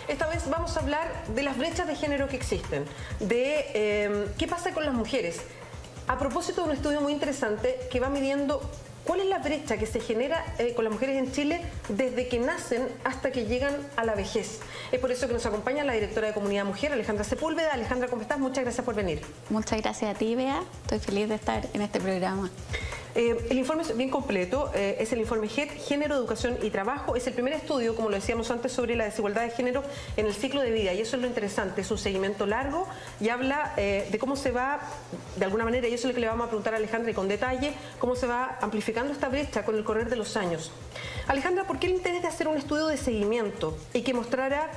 Esta vez vamos a hablar de las brechas de género que existen, de qué pasa con las mujeres. A propósito de un estudio muy interesante que va midiendo cuál es la brecha que se genera con las mujeres en Chile desde que nacen hasta que llegan a la vejez. Es por eso que nos acompaña la directora de Comunidad Mujer, Alejandra Sepúlveda. Alejandra, ¿cómo estás? Muchas gracias por venir. Muchas gracias a ti, Bea. Estoy feliz de estar en este programa. El informe es bien completo, es el informe GET, Género, Educación y Trabajo. Es el primer estudio, como lo decíamos antes, sobre la desigualdad de género en el ciclo de vida, y eso es lo interesante. Es un seguimiento largo y habla de cómo se va, de alguna manera, y eso es lo que le vamos a preguntar a Alejandra y con detalle, cómo se va amplificando esta brecha con el correr de los años. Alejandra, ¿por qué el interés de hacer un estudio de seguimiento y que mostrara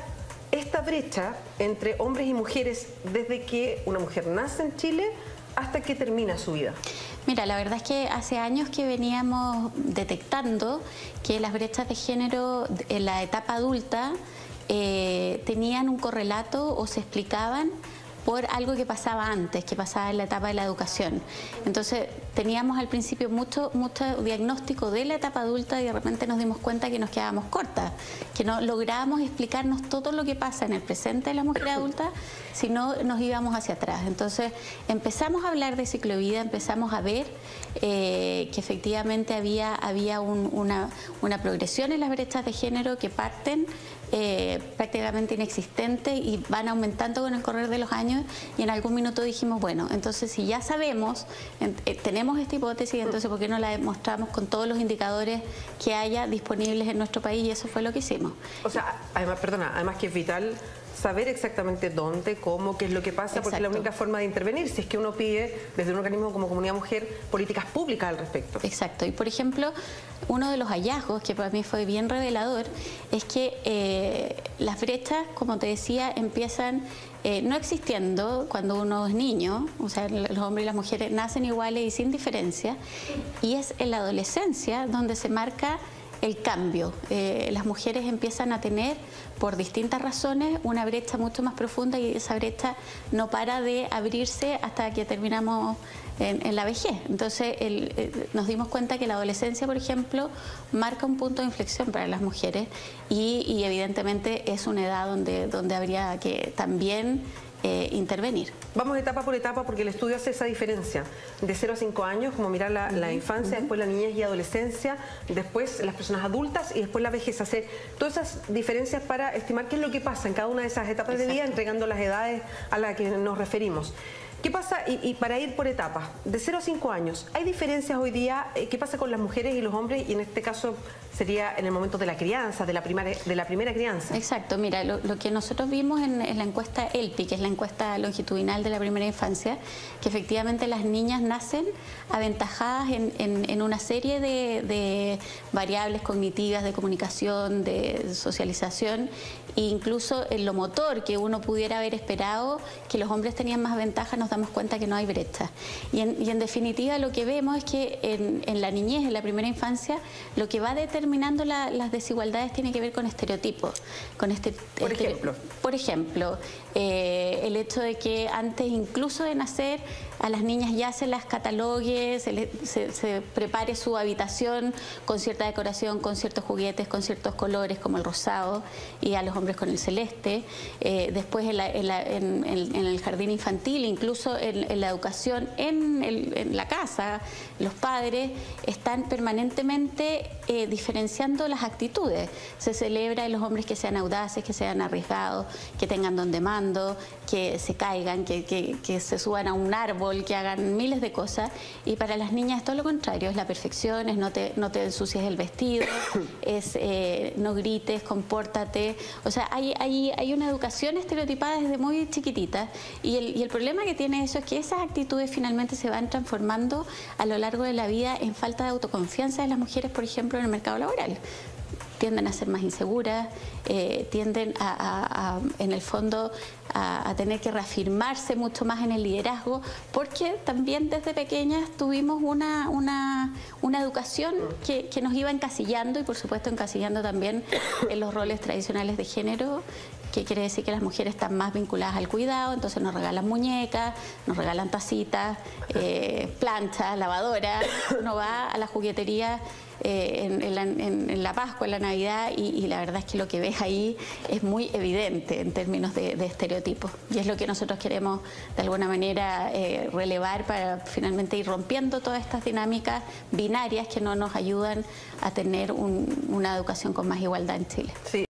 esta brecha entre hombres y mujeres desde que una mujer nace en Chile hasta que termina su vida? Mira, la verdad es que hace años que veníamos detectando que las brechas de género en la etapa adulta tenían un correlato o se explicaban por algo que pasaba antes, que pasaba en la etapa de la educación. Entonces teníamos al principio mucho diagnóstico de la etapa adulta y de repente nos dimos cuenta que nos quedábamos cortas, que no lográbamos explicarnos todo lo que pasa en el presente de la mujer adulta, si no nos íbamos hacia atrás. Entonces empezamos a hablar de ciclo de vida, empezamos a ver que efectivamente había una progresión en las brechas de género que parten prácticamente inexistentes y van aumentando con el correr de los años, y en algún minuto dijimos, bueno, entonces si ya sabemos, tenemos esta hipótesis, entonces ¿por qué no la demostramos con todos los indicadores que haya disponibles en nuestro país? Y eso fue lo que hicimos. O sea, además que es vital saber exactamente dónde, cómo, qué es lo que pasa. Exacto. Porque es la única forma de intervenir, si es que uno pide desde un organismo como Comunidad Mujer políticas públicas al respecto. Exacto, y por ejemplo, uno de los hallazgos que para mí fue bien revelador es que las brechas, como te decía, empiezan no existiendo cuando uno es niño, o sea, los hombres y las mujeres nacen iguales y sin diferencia, y es en la adolescencia donde se marca el cambio. Las mujeres empiezan a tener, por distintas razones, una brecha mucho más profunda, y esa brecha no para de abrirse hasta que terminamos en la vejez. Entonces nos dimos cuenta que la adolescencia, por ejemplo, marca un punto de inflexión para las mujeres, y evidentemente es una edad donde habría que también intervenir. Vamos etapa por etapa porque el estudio hace esa diferencia de 0 a 5 años, como mirar la infancia, después la niñez y adolescencia, después las personas adultas y después la vejez. Hacer todas esas diferencias para estimar qué es lo que pasa en cada una de esas etapas de vida, entregando las edades a las que nos referimos. ¿Qué pasa? Y para ir por etapas, de 0 a 5 años, ¿hay diferencias hoy día? ¿Qué pasa con las mujeres y los hombres? Y en este caso sería en el momento de la crianza, de la primera crianza. Exacto, mira, lo que nosotros vimos en la encuesta ELPI, que es la encuesta longitudinal de la primera infancia, que efectivamente las niñas nacen aventajadas en una serie de variables cognitivas, de comunicación, de socialización, e incluso en lo motor, que uno pudiera haber esperado que los hombres tenían más ventaja, nos damos cuenta que no hay brecha. Y en definitiva lo que vemos es que en la niñez, en la primera infancia, lo que va determinando las desigualdades tiene que ver con estereotipos. Por ejemplo, el hecho de que antes incluso de nacer a las niñas ya se las catalogue, se prepare su habitación con cierta decoración, con ciertos juguetes, con ciertos colores como el rosado, y a los hombres con el celeste. Después en el jardín infantil, incluso en la educación en la casa, los padres están permanentemente diferenciando las actitudes. Se celebra en los hombres que sean audaces, que sean arriesgados, que tengan don de mando, que se caigan, que se suban a un árbol, que hagan miles de cosas, y para las niñas es todo lo contrario, es la perfección, es no te ensucies el vestido, es no grites, compórtate. O sea, hay una educación estereotipada desde muy chiquitita, y el problema que tiene eso es que esas actitudes finalmente se van transformando a lo largo de la vida en falta de autoconfianza de las mujeres, por ejemplo, en el mercado laboral. Tienden a ser más inseguras, tienden en el fondo a tener que reafirmarse mucho más en el liderazgo, porque también desde pequeñas tuvimos una educación que nos iba encasillando, y por supuesto encasillando también en los roles tradicionales de género, que quiere decir que las mujeres están más vinculadas al cuidado. Entonces nos regalan muñecas, nos regalan tacitas, planchas, lavadoras. Uno va a la juguetería en la Pascua, en la Navidad y la verdad es que lo que ves ahí es muy evidente en términos de estereotipos. Y es lo que nosotros queremos de alguna manera relevar para finalmente ir rompiendo todas estas dinámicas binarias que no nos ayudan a tener una educación con más igualdad en Chile. Sí.